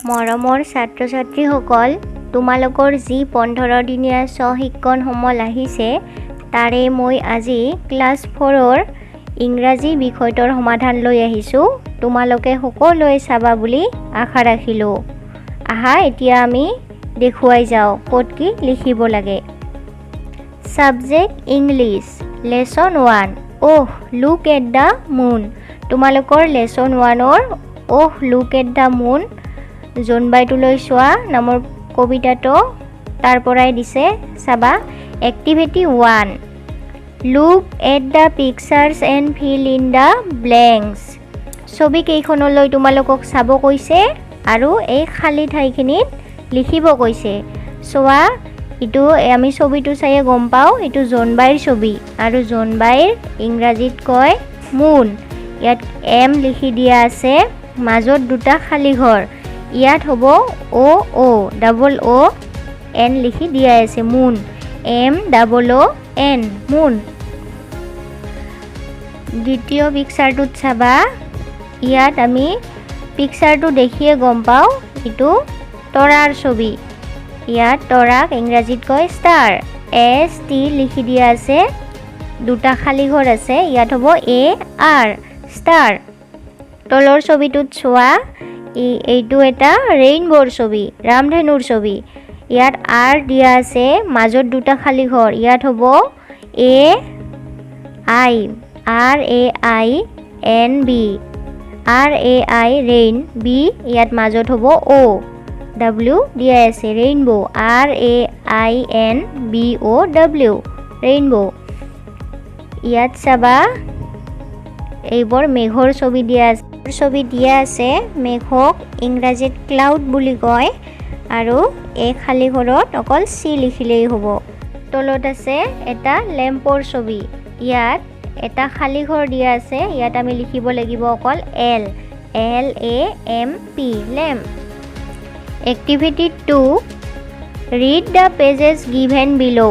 মৰমৰ ছাত্ৰ ছাত্ৰীসকল, তোমালোকৰ যি 15 দিনীয়া স্ব-শিক্ষণ সমল আহিছে তাৰে মই আজি ক্লাছ 4ৰ ইংৰাজী বিষয়টোৰ সমাধান লৈ আহিছোঁ। তোমালোকে সকলোৱে চাবা বুলি আশা ৰাখিলোঁ। আহা এতিয়া আমি দেখুৱাই যাওঁ ক'ত কি লিখিব লাগে। Subject English, lesson 1 oh look at the moon. তোমালোকৰ লেসন 1ৰ oh look at the moon জোনবাইটোলৈ চোৱা নামৰ কবিতাটো তাৰ পৰাই দিছে, চাবা। Activity 1 look at the pictures and fill in the blanks. ছবি কেইখনলৈ তোমালোকক চাব কৈছে আৰু এই খালী ঠাইখিনিত লিখিব কৈছে। চোৱা, এইটো আমি ছবিটো চাইয়ে গম পাওঁ এইটো জোনবাইৰ ছবি আৰু জোনবাইৰ ইংৰাজীত কয় মুন। ইয়াত এম লিখি দিয়া আছে, মাজত দুটা খালী ঘৰ। ইয়াত হ'ব অ ডাবল অ এন লিখি দিয়া আছে মুন, এম ডাবল অ এন মুন। দ্বিতীয় পিকচাৰটোত চাবা, ইয়াত আমি পিকচাৰটো দেখিয়ে গম পাওঁ এইটো তৰাৰ ছবি। ইয়াত তৰাক ইংৰাজীত কয় ষ্টাৰ, এছ টি লিখি দিয়া আছে, দুটা খালী ঘৰ আছে। ইয়াত হ'ব এ আৰ ষ্টাৰ। তলৰ ছবিটোত চোৱা, এইটো এটা ৰেইনব'ৰ ছবি, ৰামধেনুৰ ছবি। ইয়াত আৰ দিয়া আছে, মাজত দুটা খালী ঘৰ। ইয়াত হ'ব A I, R A I N B, R A I rain, B ইয়াত মাজত হ'ব অ ডাব্লিউ দিয়া আছে rainbow, R A I N B O W rainbow. ইয়াত চাবা এইবোৰ মেঘৰ ছবি দিয়া আছে। মেঘক ইংৰাজীত ক্লাউড বুলি কয় আৰু এই খালী ঘৰত অকল চি লিখিলেই হ'ব। তলত আছে এটা লেম্পৰ ছবি। ইয়াত এটা খালী ঘৰ দিয়া আছে, ইয়াত আমি লিখিব লাগিব অকল L, L A M P lamp. Activity 2 read the passages given below.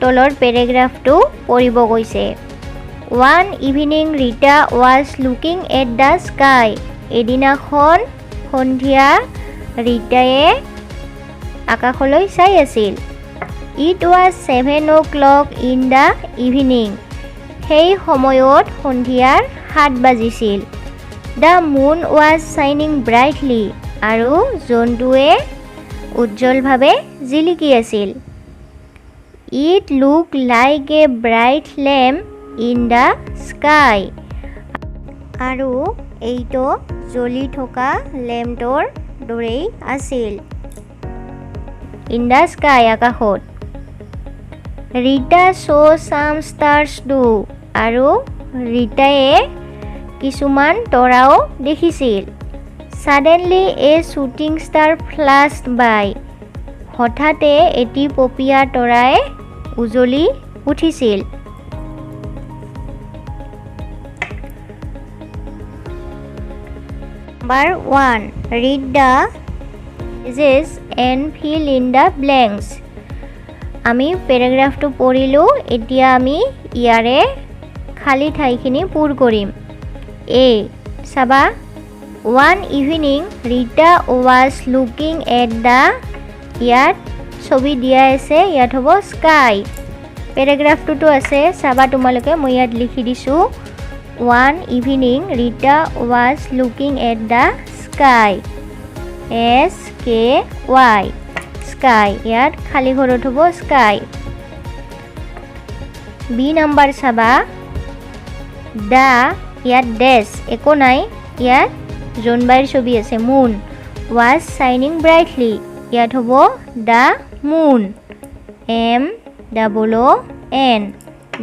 তলৰ পেৰেগ্ৰাফটো পঢ়িব কৈছে। One evening Rita was looking at the sky. এদিনাখন সন্ধিয়া ৰীতায়ে আকাশলৈ চাই আছিল। It was 7 o'clock in the evening. সেই সময়ত সন্ধিয়াৰ 7 বাজিছিল। দ্য মুন ৱাজ শ্বাইনিং ব্ৰাইটলি। আৰু জোনটোৱে উজ্জ্বলভাৱে জিলিকি আছিল। It look like a bright lamp in the sky. আৰু এইটো জ্বলি থকা লেম্পটোৰ দৰেই আছিল। ইন দ্য স্কাই আকাশত। Rita saw' some stars too. আৰু ৰীতায়ে কিছুমান তৰাও দেখিছিল। Suddenly a shooting star flashed by. হঠাতে এটি পপীয়া তৰাই উজলি উঠিছিল। Number 1 read the pages and fill in the blanks. আমি পেৰাগ্ৰাফটো পঢ়িলোঁ, এতিয়া আমি ইয়াৰে খালী ঠাইখিনি পূৰ কৰিম। এ চাবা, one evening Rita was looking at the, ইয়াত ছবি দিয়া আছে, ইয়াত হ'ব স্কাই। পেৰাগ্ৰাফটোতো আছে, চাবা তোমালোকে, মই ইয়াত লিখি দিছোঁ one evening Rita was looking at the sky, S K Y sky. ইয়াত খালী ঘৰত হ'ব স্কাই। বি নাম্বাৰ চাবা, দ্য ইয়াত ডেছ একো নাই, ইয়াত জোনবাইৰ ছবি আছে মুন, ৱাজ শ্বাইনিং ব্ৰাইটলি। ইয়াত হ'ব the moon, M double O N,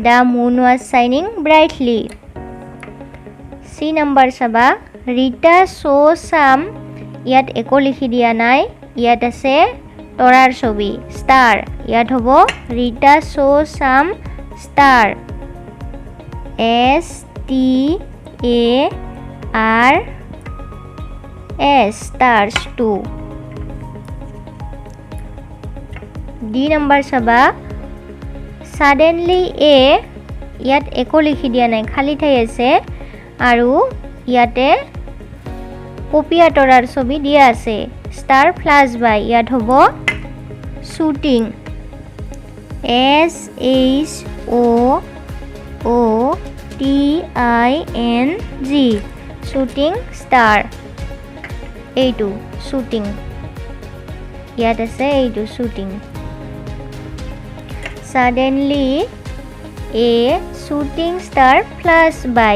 the moon was শ্বাইনিং ব্ৰাইটলি। চি নাম্বাৰ চাবা, ৰীতা চ' ছাম, ইয়াত একো লিখি দিয়া নাই, ইয়াত আছে তৰাৰ ছবি ষ্টাৰ। ইয়াত হ'ব Rita saw' some star, S T A R S stars too. D number চাবা, ছাডেনলি এ, ইয়াত একো লিখি দিয়া নাই, খালী ঠাই আছে আৰু ইয়াতে পপীয়া তৰাৰ ছবি দিয়া আছে ষ্টাৰ ফ্লাছ বাই ইয়াত হ'ব শ্বুটিং SHOOTING শ্বুটিং ষ্টাৰ এইটো শ্বুটিং ইয়াত আছে এইটো shooting suddenly a shooting star flashed by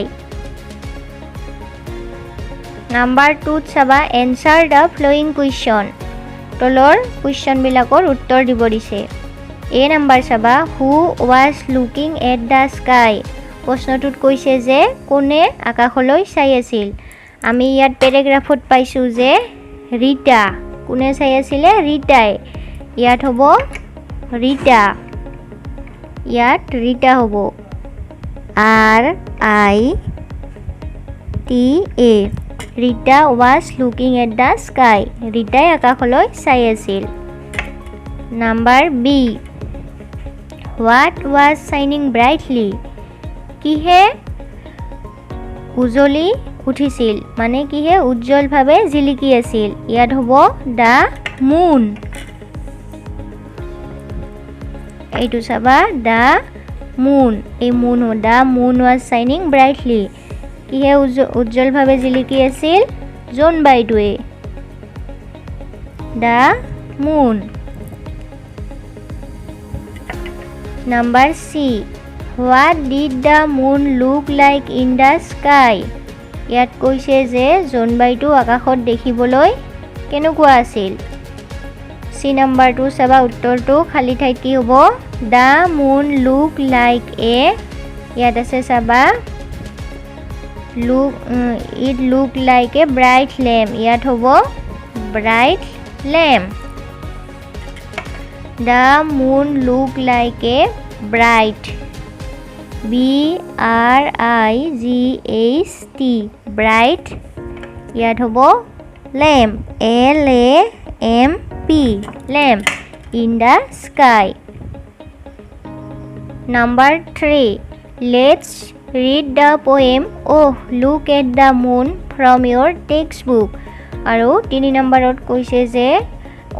Number 2 চাবা answer the following question তলৰ question বিলাকৰ উত্তৰ দিব দিছে A number চাবা who was looking at the sky প্ৰশ্নটোত কৈছে যে কোনে আকাশলৈ চাই আছিল আমি ইয়াত পেৰাগ্ৰাফত পাইছো যে ৰীতা কোনে চাই আছিল ৰীতাই ইয়াত হ'ব ৰীতা ইয়াত ৰীতা হ'ব RITA Rita was looking at the sky. Rita আকাশলৈ চাই আছিল Number B What was shining brightly? কিহে উজ্বলি উঠিছিল মানে কিহে উজ্জ্বলভাৱে জিলিকি আছিল ইয়াত হ'ব the moon এইটো চাবা the moon এই moon the moon was shining brightly কিহে উজ্জ্বলভাৱে জিলিকি আছিল জোনবাইটোৱে the moon Number C What did the moon look like in the sky ইয়াত কৈছে যে জোনবাইটো আকাশত দেখিবলৈ কেনেকুৱা আছিল C নম্বৰটো চাবা উত্তৰটো খালি ঠাইত কি হ'ব the moon look like a ইয়াত আছে চাবা it look like a bright lamp ইয়াত হ'ব bright lamp the moon look like a bright BRIGHT bright ইয়াত হ'ব lamp LAMP lamp in the sky Number 3 Let's read the poem Oh look at the moon from your textbook আৰু 3 নম্বৰত কৈছে যে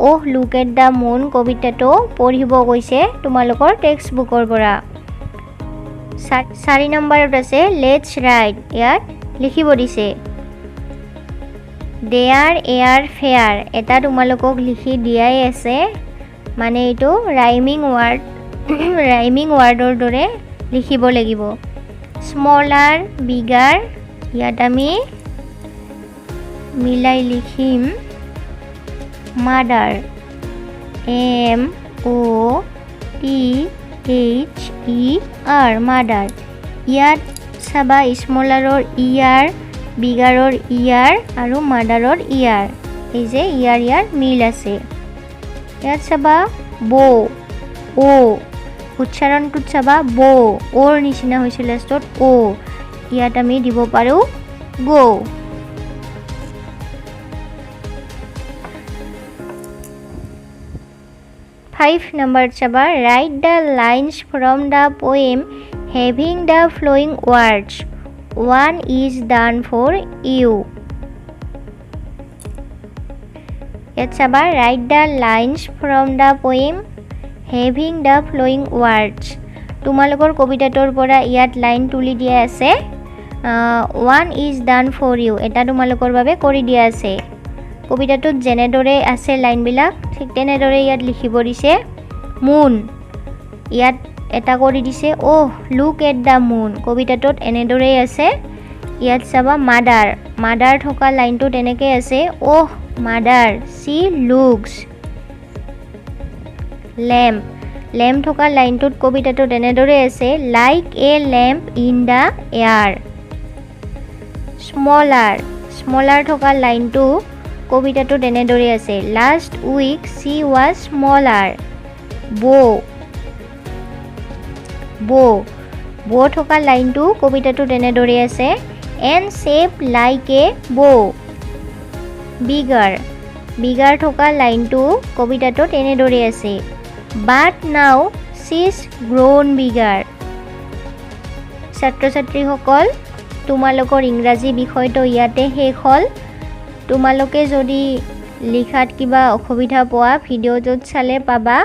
Oh look at the moon কবিতাটো পঢ়িব কৈছে তোমালোকৰ টেক্সটবুকৰ পৰা 4 নম্বৰত আছে Let's write ইয়াত লিখিব দিছে There air fair এটা তোমালোকক লিখি দিয়াই আছে মানে এইটো ৰাইমিং ৱাৰ্ডৰ দৰে লিখিব লাগিব Smaller, bigger ইয়াত আমি মিলাই লিখিম mother MOTHER mother ইয়াত চাবা স্মলাৰৰ ইয়াৰ বিগাৰৰ ইয়াৰ আৰু মাদাৰৰ ইয়াৰ এই যে ইয়াৰ মিল আছে ইয়াত চাবা বো ও উচ্চাৰণটোত চাবা বো ওৰ নিচিনা হৈছে লাষ্টত ও ইয়াত আমি দিব পাৰো গো Five number chaba write the lines from the poem having the flowing words one is done for you yet chaba write the lines from the poem having the flowing words tumalokor kobitator pora yat line tuli dia ase one is done for you eta tumalokor babe kori dia ase কবিতাটোত জেনেদৰে আছে line বিলাক ঠিক তেনেদৰে ইয়াত লিখিব দিছে মুন ইয়াত এটা কৰি দিছে ওহ লুক এট দা মুন কবিতাটোত এনেদৰে আছে ইয়াত চাবা মাদাৰ থকা লাইনটো তেনেকৈ আছে oh mother she looks lamp থকা লাইনটোত কবিতাটোত এনেদৰে আছে like a lamp in the air smaller থকা লাইনটো কবিতাটো তেনেদৰে আছে last week she was smaller bow থকা লাইনটো কবিতাটো তেনেদৰে আছে এণ্ড শেপ লাইক এ বো বিগাৰ থকা লাইনটো কবিতাটো তেনেদৰে আছে বাট নাও চিজ গ্ৰোন বিগাৰ ছাত্ৰ ছাত্ৰীসকল তোমালোকৰ ইংৰাজী বিষয়টো ইয়াতে শেষ হ'ল তোমালোকে যদি লিখাত কিবা অসুবিধা পোৱা ভিডিঅ'টোত চালে পাবা।